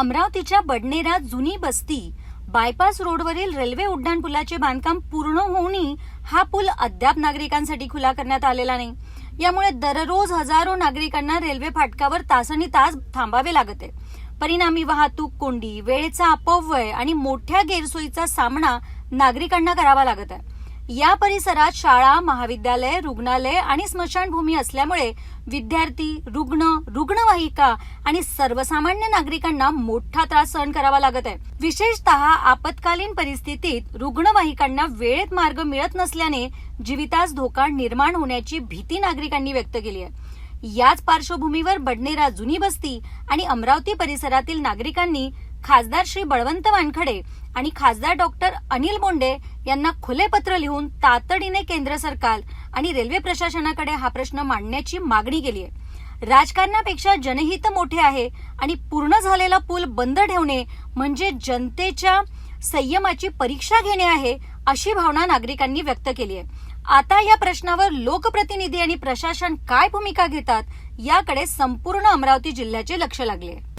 अमरावतीच्या बडनेरा जुनी बस्ती बायपास रोडवरील रेल्वे उड्डाणपुलाचे बांधकाम पूर्ण होऊनही हा पूल अद्याप नागरिकांसाठी खुला करण्यात आलेला नाही। यामुळे दररोज हजारो नागरिकांना रेल्वे फाटकावर तासनतास थांबावे लागते। परिणामी वाहतूक कोंडी, वेळेचा अपव्यय आणि मोठ्या गैरसोयीचा सामना नागरिकांना करावा लागत आहे। या परिसरात शाळा, महाविद्यालय, रुग्णालय आणि स्मशानभूमी असल्यामुळे विद्यार्थी, रुग्णवाहिका आणि सर्वसामान्य नागरिकांना मोठा त्रास सहन करावा लागत आहे। विशेषतः आपत्कालीन परिस्थितीत रुग्णवाहिकांना वेळेत मार्ग मिळत नसल्याने जीवितास धोका निर्माण होण्याची भीती नागरिकांनी व्यक्त केली आहे। याच पार्श्वभूमीवर बडनेरा जुनी बस्ती आणि अमरावती परिसरातील नागरिकांनी खासदार श्री बळवंत वानखडे आणि खासदार डॉक्टर अनिल बोंडे यांना खुले पत्र लिहून तातडीने केंद्र सरकार आणि रेल्वे प्रशासनाकडे हा प्रश्न मांडण्याची मागणी केली आहे। राजकारणापेक्षा जनहित मोठे आहे आणि पूर्ण झालेला पूल बंद ठेवणे म्हणजे जनतेच्या संयमाची परीक्षा घेणे आहे, अशी भावना नागरिकांनी व्यक्त केली आहे। आता या प्रश्नावर लोकप्रतिनिधी आणि प्रशासन काय भूमिका घेतात याकडे संपूर्ण अमरावती जिल्ह्याचे लक्ष लागले आहे।